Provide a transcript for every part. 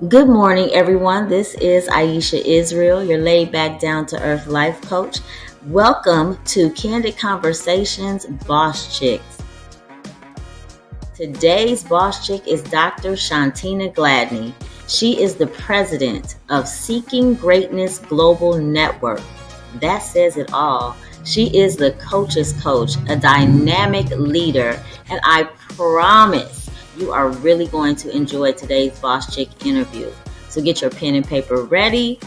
Good morning, everyone. This is Aisha Israel, your laid back, down to earth life coach. Welcome to Candid Conversations Boss Chicks. Today's boss chick is Dr. Shontina Gladney. She is the president of Seeking Greatness Global Network. That says it all. She is the coach's coach, a dynamic leader, and I promise you are really going to enjoy today's boss chick interview. So get your pen and paper ready,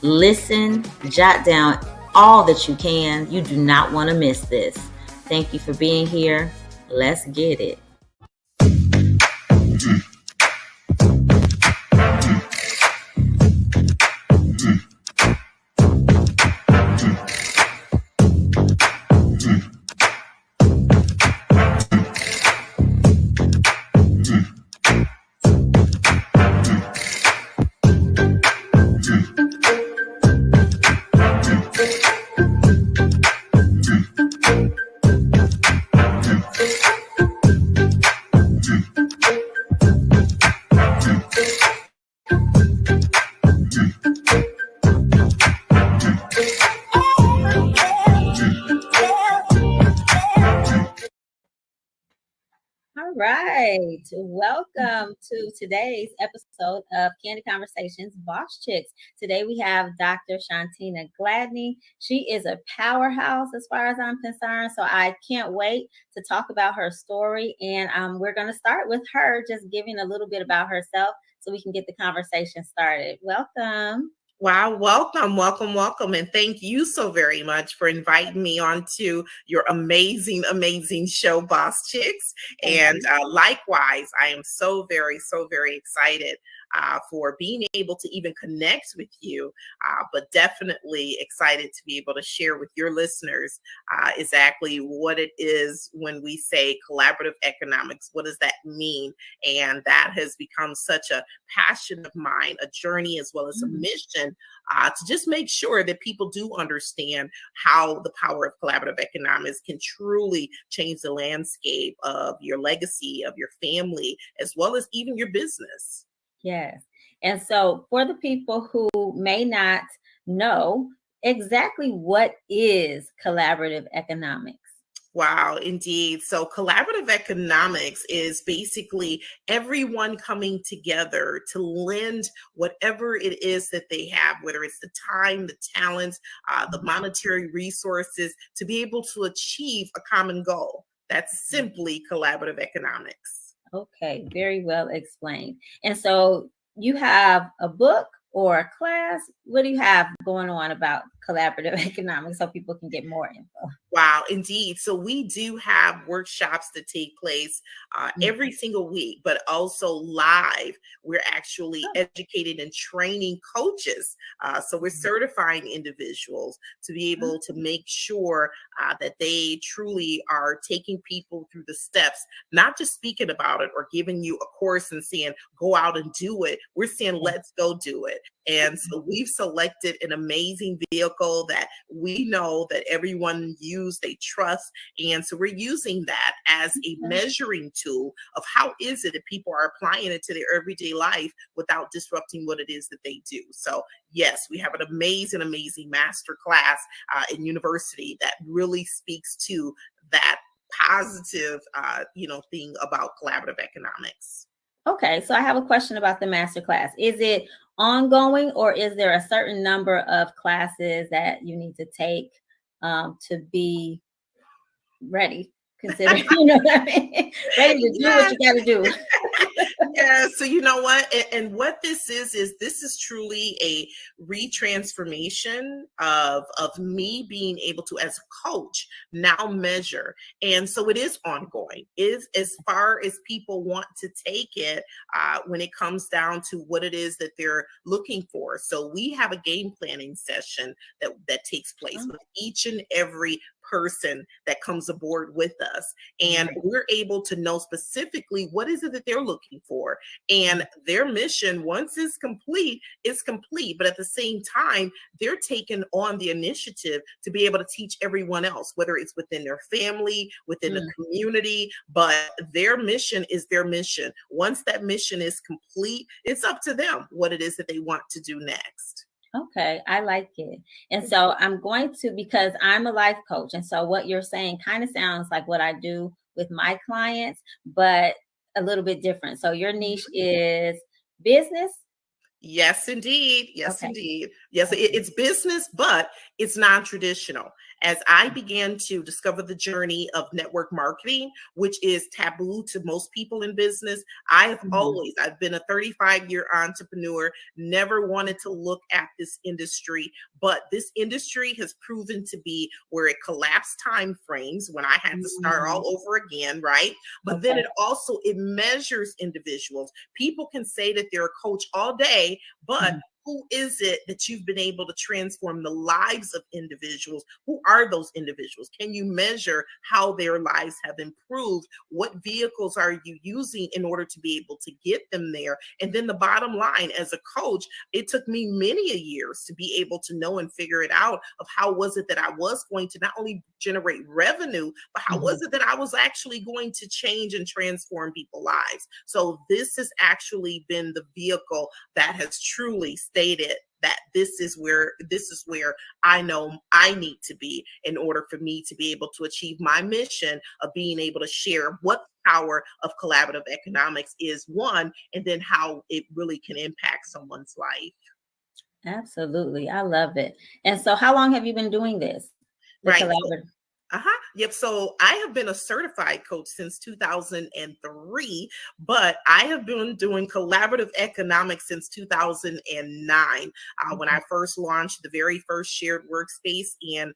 listen, jot down all that you can. You do not want to miss this. Thank you for being here. Let's get it. All right. Welcome to today's episode of Candid Conversations Boss Chicks. Today we have Dr. Shontina Gladney. She is a powerhouse as far as I'm concerned. So I can't wait to talk about her story. And we're going to start with her just giving a little bit about herself so we can get the conversation started. Welcome. Wow, welcome. And thank you so very much for inviting me onto your amazing show, Boss Chicks. And likewise, I am so very excited for being able to even connect with you, but definitely excited to be able to share with your listeners exactly what it is when we say collaborative economics. What does that mean? And that has become such a passion of mine, a journey as well as a mission to just make sure that people do understand how the power of collaborative economics can truly change the landscape of your legacy, of your family, as well as even your business. Yes. And so for the people who may not know exactly what is collaborative economics. Wow, indeed. So collaborative economics is basically everyone coming together to lend whatever it is that they have, whether it's the time, the talents, the monetary resources, to be able to achieve a common goal. That's simply collaborative economics. Okay, very well explained. And so you have a book or a class. What do you have going on about collaborative economics so people can get more info? Wow, indeed. So we do have workshops that take place every single week, but also live. We're actually educating and training coaches. So we're certifying individuals to be able to make sure that they truly are taking people through the steps, not just speaking about it or giving you a course and saying, go out and do it. We're saying, let's go do it. And so we've selected an amazing vehicle that we know that everyone they trust. And so we're using that as a measuring tool of how is it that people are applying it to their everyday life without disrupting what it is that they do. So yes, we have an amazing master class in university that really speaks to that positive, thing about collaborative economics. Okay, so I have a question about the master class. Is it ongoing or is there a certain number of classes that you need to take to be ready? Consider, you know what I mean? Ready to do what you got to do. Yeah, so you know what? And what this is truly a retransformation of me being able to, as a coach, now measure. And so it is ongoing. Is as far as people want to take it when it comes down to what it is that they're looking for. So we have a game planning session that takes place with each and every person that comes aboard with us. And we're able to know specifically what is it that they're looking for. And their mission, once it's complete, is complete. But at the same time, they're taking on the initiative to be able to teach everyone else, whether it's within their family, within the community. But their mission is their mission. Once that mission is complete, it's up to them what it is that they want to do next. Okay, I like it. And so I'm going to, because I'm a life coach. And so what you're saying kind of sounds like what I do with my clients, but a little bit different. So your niche is business. Yes, indeed. Yes, Okay. indeed. Yes, it's business, but it's non-traditional. As I began to discover the journey of network marketing, which is taboo to most people in business, I've been a 35-year entrepreneur, never wanted to look at this industry, but this industry has proven to be where it collapsed time frames when I had to start all over again, right? But then it measures individuals. People can say that they're a coach all day, but who is it that you've been able to transform the lives of individuals? Who are those individuals? Can you measure how their lives have improved? What vehicles are you using in order to be able to get them there? And then the bottom line, as a coach, it took me many a years to be able to know and figure it out of how was it that I was going to not only generate revenue, but how was it that I was actually going to change and transform people's lives? So this has actually been the vehicle that has truly stated that this is where I know I need to be in order for me to be able to achieve my mission of being able to share what the power of collaborative economics is, one, and then how it really can impact someone's life. Absolutely. I love it. And so how long have you been doing this? The Right. collaborative. Yep. So I have been a certified coach since 2003, but I have been doing collaborative economics since 2009, when I first launched the very first shared workspace in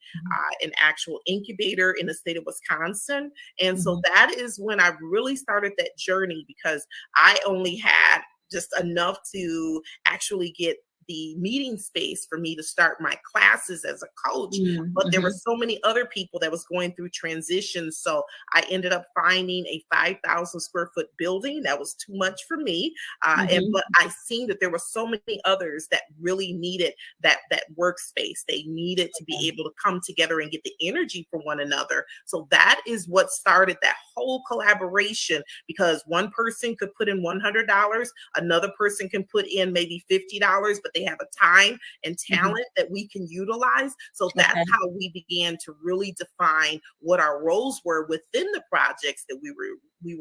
an actual incubator in the state of Wisconsin. And so that is when I really started that journey, because I only had just enough to actually get the meeting space for me to start my classes as a coach, but there were so many other people that was going through transitions. So I ended up finding a 5,000 square foot building that was too much for me. But I seen that there were so many others that really needed that workspace. They needed to be able to come together and get the energy for one another. So that is what started that whole collaboration, because one person could put in $100, another person can put in maybe $50, but they have a time and talent that we can utilize. So that's how we began to really define what our roles were within the projects that we were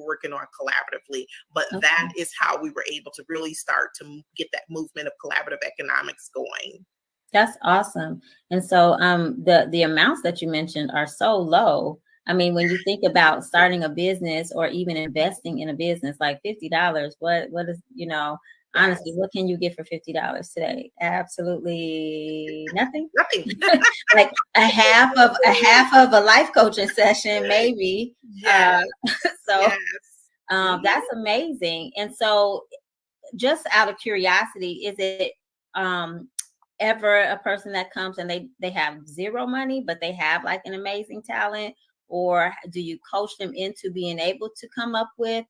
working on collaboratively. But that is how we were able to really start to get that movement of collaborative economics going. That's awesome. And so the amounts that you mentioned are so low. I mean, when you think about starting a business or even investing in a business, like $50, what is, honestly, what can you get for $50 today? Absolutely nothing. Nothing. Like a half of a life coaching session, maybe. Yes. That's amazing. And so, just out of curiosity, is it ever a person that comes and they have zero money, but they have like an amazing talent, or do you coach them into being able to come up with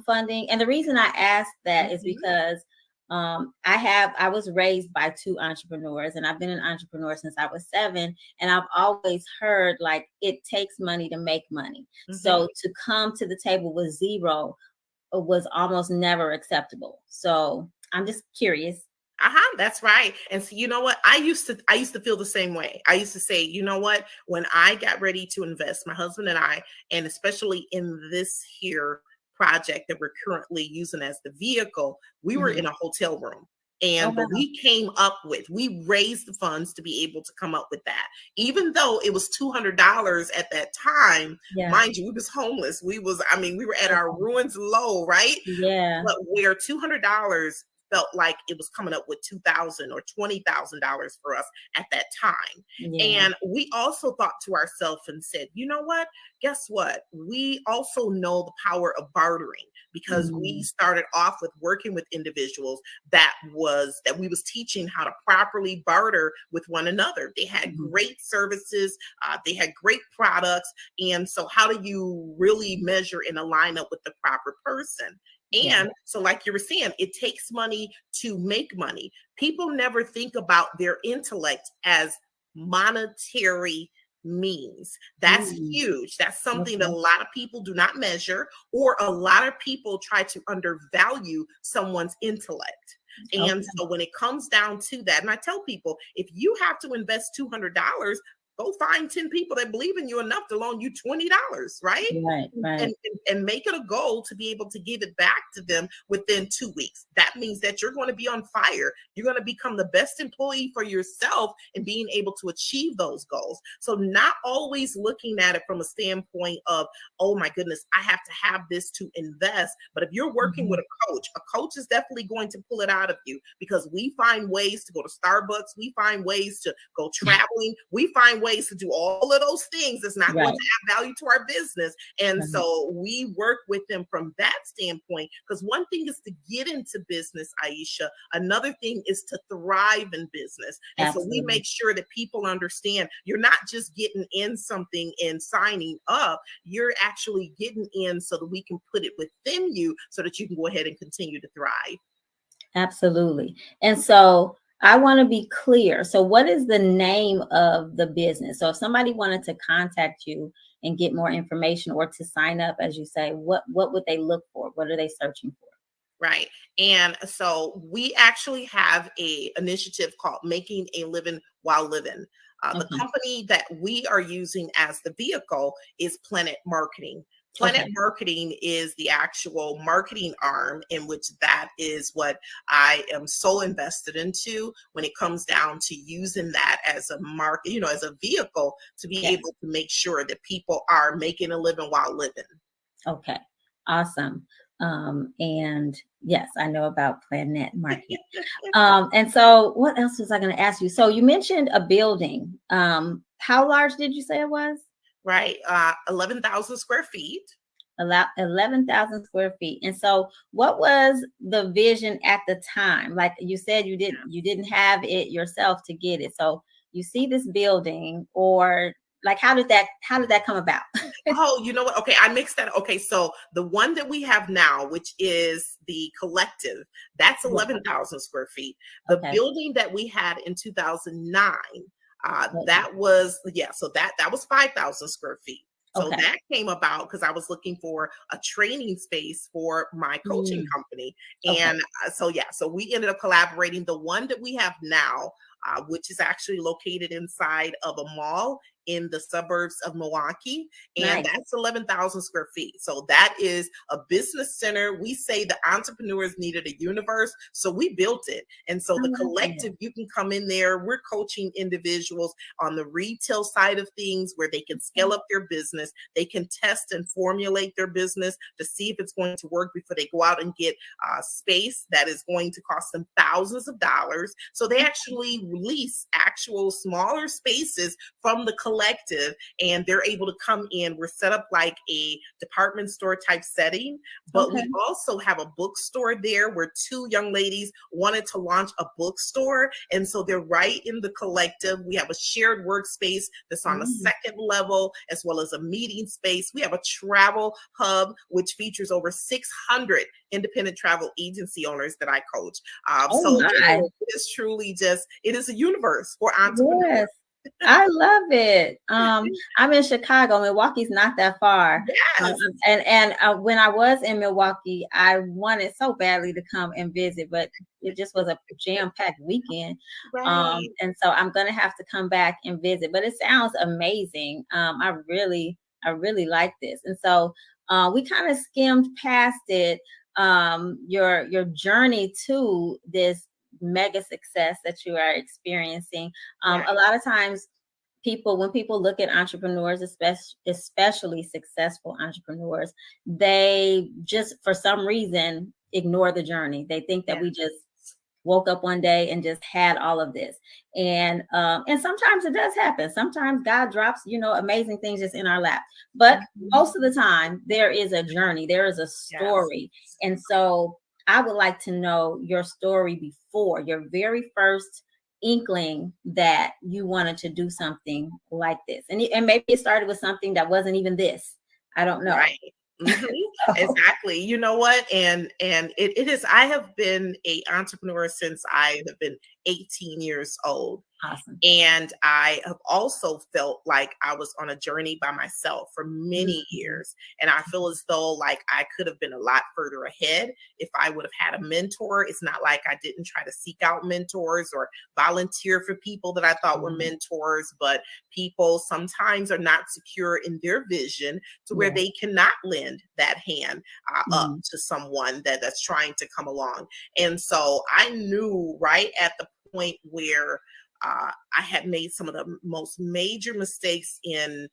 funding? And the reason I ask that is because I was raised by two entrepreneurs, and I've been an entrepreneur since I was 7, and I've always heard like it takes money to make money. So to come to the table with zero was almost never acceptable. So I'm just curious. That's right. And so, you know what? I used to feel the same way. I used to say, you know what? When I got ready to invest, my husband and I, and especially in this here project that we're currently using as the vehicle, we were in a hotel room. And we raised the funds to be able to come up with that. Even though it was $200 at that time, mind you, we was homeless. We were at our ruins low, right? Yeah. But where $200 felt like it was coming up with $2,000 or $20,000 for us at that time. Yeah. And we also thought to ourselves and said, you know what? Guess what? We also know the power of bartering, because we started off with working with individuals that we was teaching how to properly barter with one another. They had great services, they had great products, and so how do you really measure and align up with the proper person? And so, like you were saying, it takes money to make money. People never think about their intellect as monetary means. That's huge. That's something that a lot of people do not measure, or a lot of people try to undervalue someone's intellect. And so when it comes down to that, and I tell people, if you have to invest $200, go find 10 people that believe in you enough to loan you $20, right? Right. And make it a goal to be able to give it back to them within 2 weeks. That means that you're going to be on fire. You're going to become the best employee for yourself and being able to achieve those goals. So not always looking at it from a standpoint of, oh my goodness, I have to have this to invest. But if you're working with a coach is definitely going to pull it out of you, because we find ways to go to Starbucks. We find ways to go traveling. We find ways to do all of those things that's not going to add value to our business. And so we work with them from that standpoint, because one thing is to get into business, Aisha. Another thing is to thrive in business. And so we make sure that people understand you're not just getting in something and signing up, you're actually getting in so that we can put it within you so that you can go ahead and continue to thrive. Absolutely. And so I want to be clear. So what is the name of the business? So if somebody wanted to contact you and get more information, or to sign up, as you say, what would they look for? What are they searching for? Right. And so we actually have a initiative called Making a Living While Living. The company that we are using as the vehicle is Planet Marketing. Planet Marketing is the actual marketing arm, in which that is what I am so invested into when it comes down to using that as a market, as a vehicle to be able to make sure that people are making a living while living. Okay, awesome. And yes, I know about Planet Marketing. And so what else was I going to ask you? So you mentioned a building. How large did you say it was? Right. 11,000 square feet. 11,000 square feet. And so what was the vision at the time? Like you said, you didn't have it yourself to get it. So you see this building, or like, how did that come about? Oh, you know what? Okay, I mixed that. Okay, so the one that we have now, which is the collective, that's 11,000 square feet. The building that we had in 2009, that was, so that was 5,000 square feet. So that came about because I was looking for a training space for my coaching company. And so we ended up collaborating. The one that we have now, which is actually located inside of a mall in the suburbs of Milwaukee. And that's 11,000 square feet. So that is a business center. We say the entrepreneurs needed a universe, so we built it. And so the collective, you can come in there. We're coaching individuals on the retail side of things where they can scale up their business. They can test and formulate their business to see if it's going to work before they go out and get space that is going to cost them thousands of dollars. So they actually release actual smaller spaces from the collective, and they're able to come in. We're set up like a department store type setting, but we also have a bookstore there where two young ladies wanted to launch a bookstore. And so they're right in the collective. We have a shared workspace that's on the second level, as well as a meeting space. We have a travel hub, which features over 600 independent travel agency owners that I coach. So it is truly it is a universe for entrepreneurs. Yes. I love it. I'm in Chicago. Milwaukee's not that far. Yes. And when I was in Milwaukee, I wanted so badly to come and visit, but it just was a jam-packed weekend. And so I'm gonna have to come back and visit. But it sounds amazing. I really like this. And so we kind of skimmed past it. Your journey to this mega success that you are experiencing. A lot of times when people look at entrepreneurs, especially successful entrepreneurs, they just for some reason ignore the journey. They think that we just woke up one day and just had all of this. And sometimes it does happen. Sometimes God drops, amazing things just in our lap. But most of the time, there is a journey, there is a story. Yes. And so I would like to know your story before your very first inkling that you wanted to do something like this. And maybe it started with something that wasn't even this. I don't know. Right. Exactly. You know what? And it is, I have been an entrepreneur since I have been 18 years old. Awesome. And I have also felt like I was on a journey by myself for many years. And I feel as though like I could have been a lot further ahead if I would have had a mentor. It's not like I didn't try to seek out mentors or volunteer for people that I thought were mentors, but people sometimes are not secure in their vision to where they cannot lend that hand up to someone that's trying to come along. And so I knew right at the point where I had made some of the most major mistakes in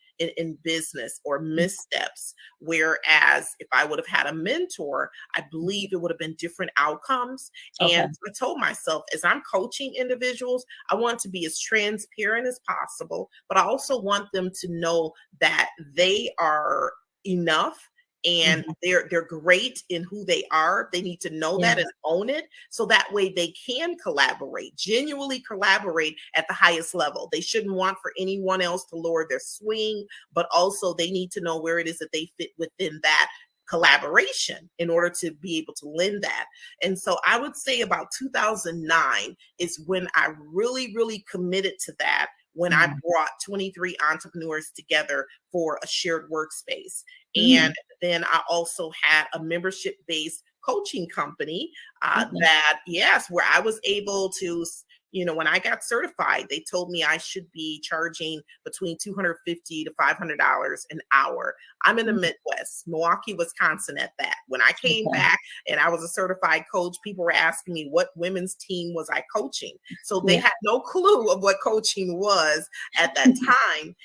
business or missteps. Whereas if I would have had a mentor, I believe it would have been different outcomes. Okay. And I told myself, as I'm coaching individuals, I want to be as transparent as possible, but I also want them to know that they are enough. And they're great in who they are. They need to know that and own it. So that way they can collaborate, genuinely collaborate at the highest level. They shouldn't want for anyone else to lower their swing, but also they need to know where it is that they fit within that collaboration in order to be able to lend that. And so I would say about 2009 is when I really, really committed to that, when I brought 23 entrepreneurs together for a shared workspace. And then I also had a membership-based coaching company where I was able to, when I got certified, they told me I should be charging between $250 to $500 an hour. I'm in the Midwest, Milwaukee, Wisconsin at that. When I came back and I was a certified coach, people were asking me what women's team was I coaching. So they had no clue of what coaching was at that time.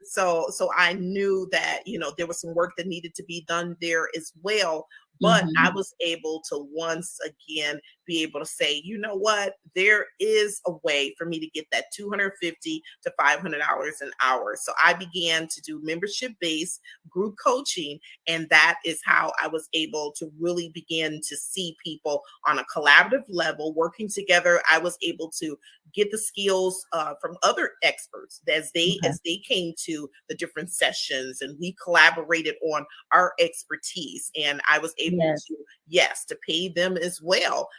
So I knew that, there was some work that needed to be done there as well. But I was able to once again be able to say, you know what, there is a way for me to get that $250 to $500 an hour. So I began to do membership-based group coaching. And that is how I was able to really begin to see people on a collaborative level working together. I was able to get the skills from other experts as they came to the different sessions, and we collaborated on our expertise. And I was able to pay them as well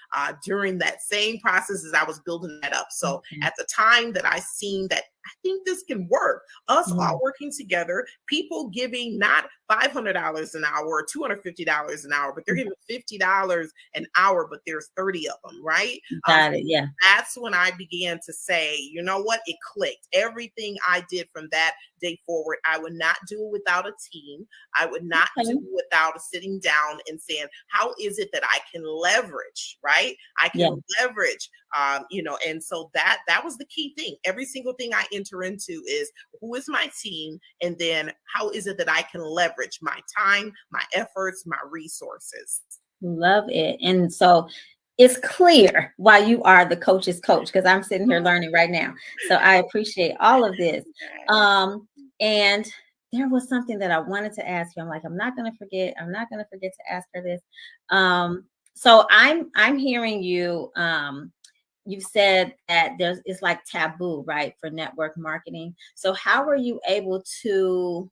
during that same process as I was building that up. So at the time that I seen that I think this can work, us all working together, people giving not $500 an hour or $250 an hour, but they're giving $50 an hour, but there's 30 of them, right? Got it. Yeah. That's when I began to say, you know what? It clicked. Everything I did from that day forward, I would not do it without a team. I would not do it without sitting down and saying, how is it that I can leverage, right? I can leverage, and so that was the key thing. Every single thing I enter into is, who is my team? And then how is it that I can leverage my time, my efforts, my resources? Love it. And so it's clear why you are the coach's coach, because I'm sitting here learning right now. So I appreciate all of this. And there was something that I wanted to ask you. I'm like, I'm not going to forget to ask her this. So I'm hearing you. You've said that it's like taboo, right, for network marketing. So how are you able to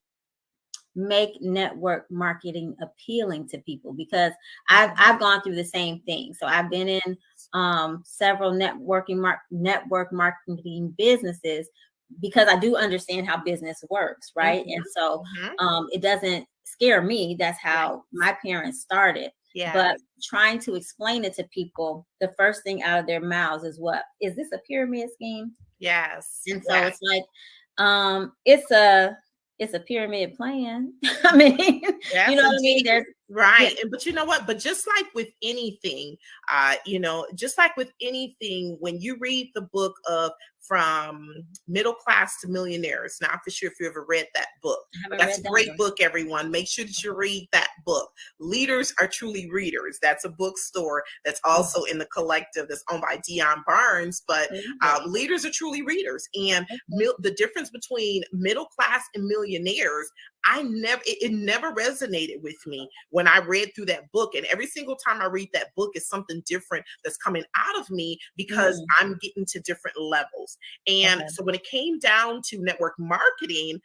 make network marketing appealing to people? Because I've gone through the same thing. So I've been in several network marketing businesses, because I do understand how business works, right? And so it doesn't scare me. That's how my parents started. But trying to explain it to people, the first thing out of their mouths is, what is this, a pyramid scheme? Yes. And so it's like, it's a pyramid plan. I mean, you know what I mean? There's right. But you know what? But just like with anything, when you read the book of from Middle Class to Millionaires. Not for sure if you ever read that book. That's a great book, everyone. Make sure that you read that book. Leaders Are Truly Readers. That's a bookstore that's also in the collective that's owned by Dion Barnes. But Leaders Are Truly Readers. And the difference between middle class and millionaires, it never resonated with me when I read through that book. And every single time I read that book, is something different that's coming out of me, because I'm getting to different levels. And so when it came down to network marketing,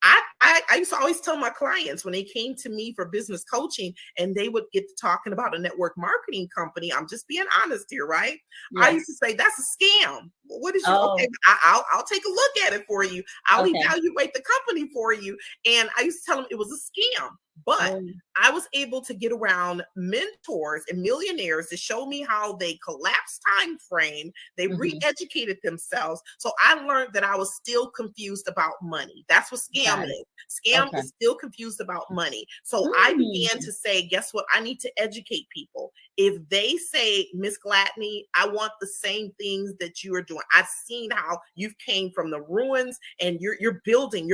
I used to always tell my clients when they came to me for business coaching and they would get to talking about a network marketing company, I'm just being honest here, right? Yes. I used to say, that's a scam. What is okay, I'll take a look at it for you. I'll evaluate the company for you. And I used to tell them it was a scam. But I was able to get around mentors and millionaires to show me how they collapsed time frame. They re-educated themselves. So I learned that I was still confused about money. That's what scam is. Scam is still confused about money. So I began to say, guess what? I need to educate people. If they say, Miss Gladney, I want the same things that you are doing. I've seen how you've came from the ruins and you're building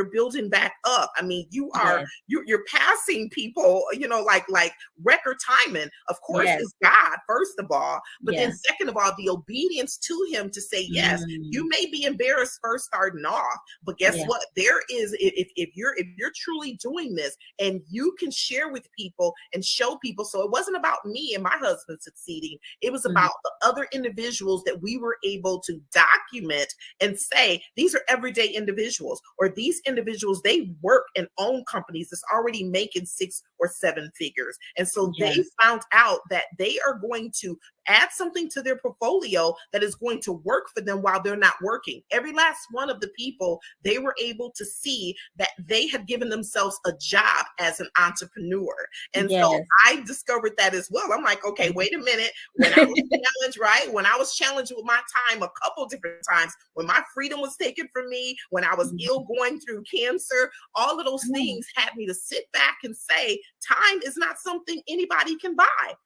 back up. I mean, you're passing people, like record timing. Of course, it's God, first of all, but then second of all, the obedience to him to say, yes, you may be embarrassed first starting off, but guess what? There is, if you're truly doing this and you can share with people and show people. So it wasn't about me and my husband succeeding. It was about the other individuals that we were able to document and say, these are everyday individuals, or these individuals, they work and own companies that's already making 6 or 7 figures. And so they found out that they are going to add something to their portfolio that is going to work for them while they're not working. Every last one of the people, they were able to see that they had given themselves a job as an entrepreneur. And so I discovered that as well. I'm like, okay, wait a minute. When I was challenged, right? When I was challenged with my time a couple different times, when my freedom was taken from me, when I was ill going through cancer, all of those things had me to sit back and say, time is not something anybody can buy.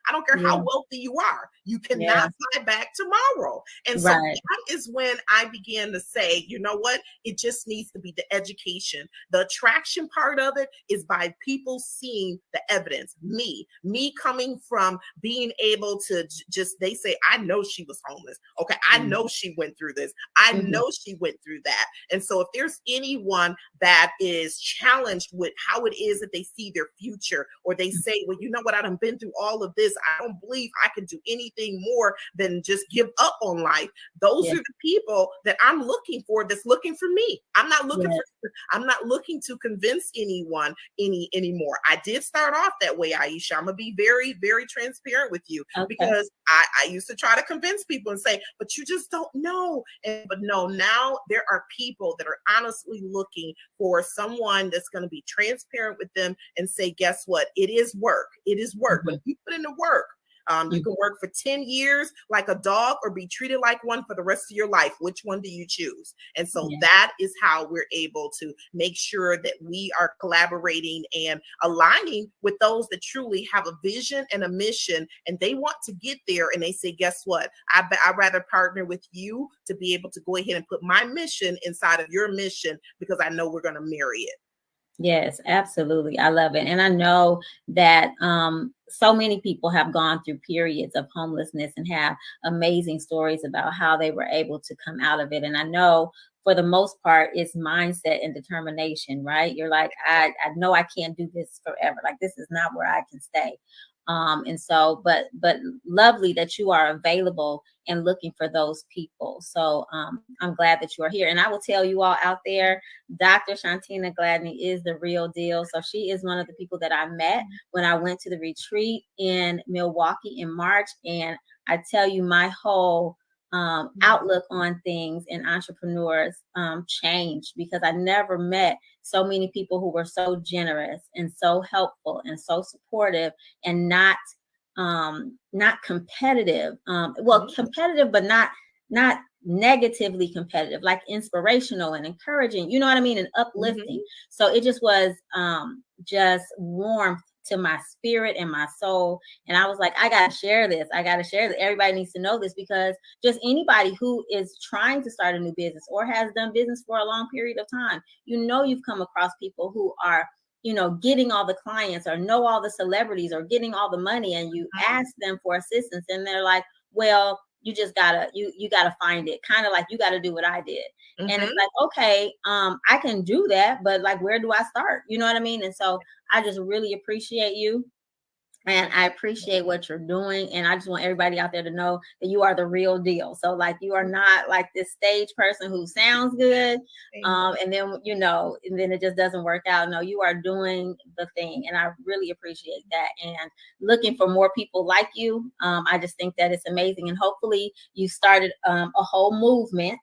I don't care how wealthy you are. You cannot buy back tomorrow. And so that is when I began to say, you know what? It just needs to be the education. The attraction part of it is by people seeing the evidence. Me coming from being able to just, they say, I know she was homeless. Okay. I know she went through this. I know she went through that. And so if there's anyone that is challenged with how it is that they see their future, or they say, well, you know what? I've been through all of this. I don't believe I can do anything more than just give up on life. Those are the people that I'm looking for, that's looking for me. I'm not looking to convince anyone anymore. I did start off that way, Aisha. I'm gonna be very, very transparent with you, because I used to try to convince people and say, but you just don't know. But no, now there are people that are honestly looking for someone that's going to be transparent with them and say, guess what? It is work. It is work. But if you put in the work, you can work for 10 years like a dog, or be treated like one for the rest of your life. Which one do you choose? And so that is how we're able to make sure that we are collaborating and aligning with those that truly have a vision and a mission, and they want to get there. And they say, guess what? I'd rather partner with you to be able to go ahead and put my mission inside of your mission, because I know we're going to marry it. Yes, absolutely. I love it. And I know that so many people have gone through periods of homelessness and have amazing stories about how they were able to come out of it. And I know for the most part, it's mindset and determination, right? You're like, I know I can't do this forever. Like, this is not where I can stay. And so, but lovely that you are available and looking for those people. So I'm glad that you are here. And I will tell you all out there, Dr. Shontina Gladney is the real deal. So she is one of the people that I met when I went to the retreat in Milwaukee in March. And I tell you, my whole outlook on things and entrepreneurs changed, because I never met so many people who were so generous and so helpful and so supportive, and not competitive. Competitive, but not negatively competitive, like inspirational and encouraging, you know what I mean, and uplifting. So it just was just warmth to my spirit and my soul. And I was like, I got to share this. I got to share this. Everybody needs to know this, because just anybody who is trying to start a new business or has done business for a long period of time, you've come across people who are, getting all the clients or know all the celebrities or getting all the money, and you ask them for assistance and they're like, well, you just gotta, you gotta find it. Kind of like, you gotta do what I did. And it's like, okay, I can do that, but like, where do I start? You know what I mean? And so I just really appreciate you. And I appreciate what you're doing. And I just want everybody out there to know that you are the real deal. So like, you are not like this stage person who sounds good. And then, and then it just doesn't work out. No, you are doing the thing. And I really appreciate that. And looking for more people like you. I just think that it's amazing. And hopefully you started a whole movement,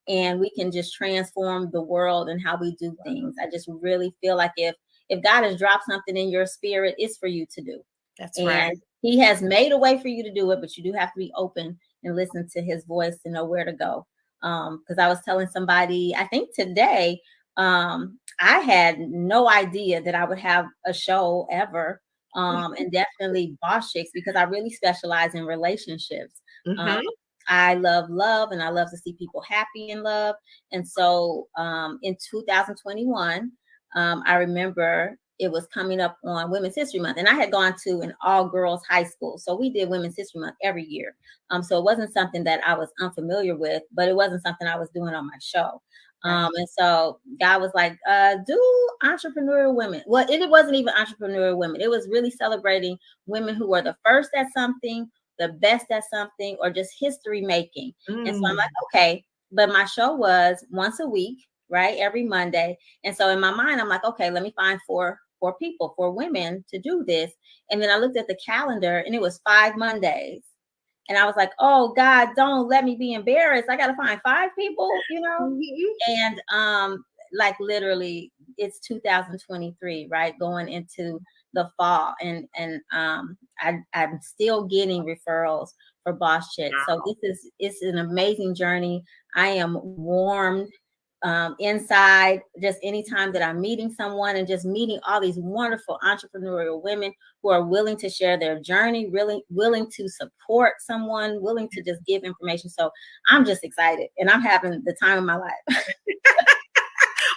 and we can just transform the world and how we do things. I just really feel like if God has dropped something in your spirit, it's for you to do. That's right. He has made a way for you to do it, but you do have to be open and listen to his voice to know where to go. Because I was telling somebody, I think today, I had no idea that I would have a show ever. And definitely Boss Chicks, because I really specialize in relationships. I love love, and I love to see people happy in love. And so in 2021, I remember it was coming up on Women's History Month, and I had gone to an all-girls high school, so we did Women's History Month every year. So it wasn't something that I was unfamiliar with, but it wasn't something I was doing on my show. And so God was like, do entrepreneurial women. Well, it wasn't even entrepreneurial women. It was really celebrating women who were the first at something, the best at something, or just history making. And so I'm like, okay, but my show was once a week, right? Every Monday. And so in my mind, I'm like, okay, let me find four people, 4 women to do this. And then I looked at the calendar, and it was 5 Mondays. And I was like, oh God, don't let me be embarrassed. I got to find 5 people, And like literally it's 2023, right? Going into the fall. And I'm still getting referrals for Boss Chicks. So it's an amazing journey. I am warmed inside, just anytime that I'm meeting someone, and just meeting all these wonderful entrepreneurial women who are willing to share their journey, really willing to support someone, willing to just give information. So I'm just excited, and I'm having the time of my life.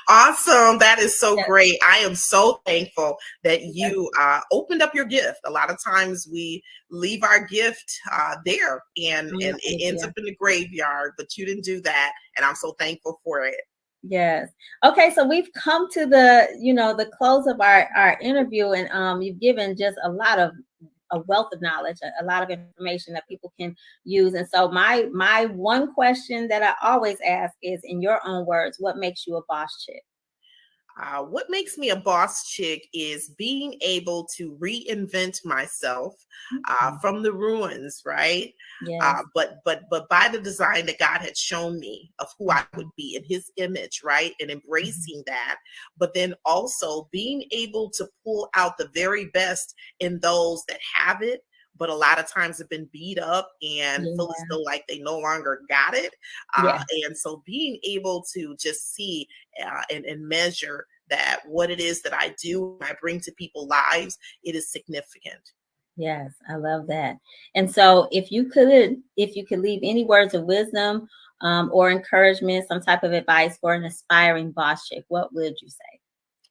Awesome. That is so great. I am so thankful that you opened up your gift. A lot of times we leave our gift there and it ends up in the graveyard, but you didn't do that. And I'm so thankful for it. Yes. Okay. So we've come to the close of our interview, and you've given just a lot of a wealth of knowledge, a lot of information that people can use. And so my one question that I always ask is, in your own words, what makes you a boss chick? What makes me a boss chick is being able to reinvent myself from the ruins, right? Yes. But by the design that God had shown me of who I would be in His image, right, and embracing that. But then also being able to pull out the very best in those that have it, but a lot of times have been beat up and feel as though like they no longer got it. And so being able to just see and measure that what it is that I do, I bring to people's lives, it is significant. Yes, I love that. And so if you could leave any words of wisdom or encouragement, some type of advice for an aspiring boss chick, what would you say?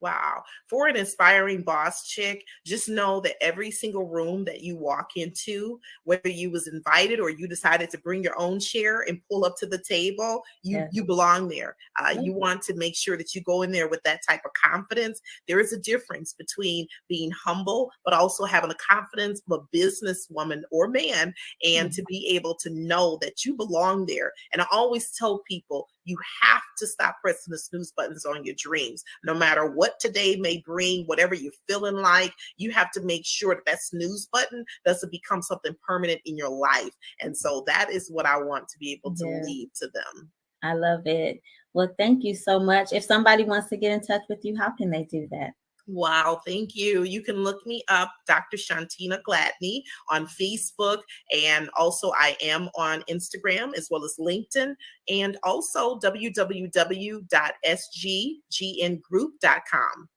Wow. For an inspiring boss chick, just know that every single room that you walk into, whether you was invited or you decided to bring your own chair and pull up to the table, you belong there. You want to make sure that you go in there with that type of confidence. There is a difference between being humble, but also having the confidence of a businesswoman or man, and to be able to know that you belong there. And I always tell people, you have to stop pressing the snooze buttons on your dreams. No matter what today may bring, whatever you're feeling like, you have to make sure that that snooze button doesn't become something permanent in your life. And so that is what I want to be able to leave to them. I love it. Well, thank you so much. If somebody wants to get in touch with you, how can they do that? Wow, thank you. You can look me up, Dr. Shontina Gladney, on Facebook. And also I am on Instagram as well as LinkedIn, and also www.sggngroup.com.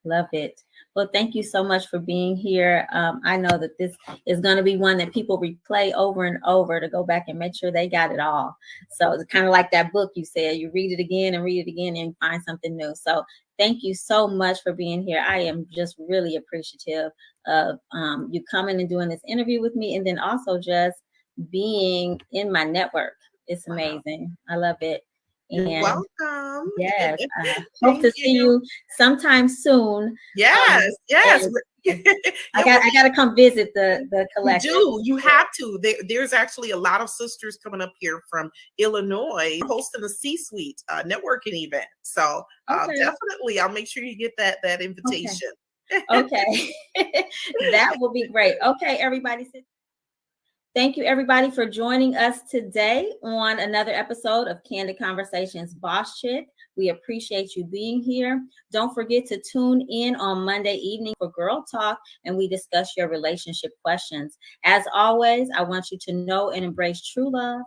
Love it. Well, thank you so much for being here. I know that this is going to be one that people replay over and over to go back and make sure they got it all. So it's kind of like that book you said, you read it again and read it again and find something new. So thank you so much for being here. I am just really appreciative of you coming and doing this interview with me, and then also just being in my network. It's amazing. I love it. You're And welcome. yes, hope Thank to see you. you sometime soon. Yes, yes. I Yeah, got to come visit the you collective. do. You have to. There's actually a lot of sisters coming up here from Illinois hosting a C-suite networking event. So Okay. definitely, I'll make sure you get that invitation. Okay. That will be great. Okay, everybody. Thank you, everybody, for joining us today on another episode of Candid Conversations Boss Chick. We appreciate you being here. Don't forget to tune in on Monday evening for Girl Talk, and we discuss your relationship questions. As always, I want you to know and embrace true love,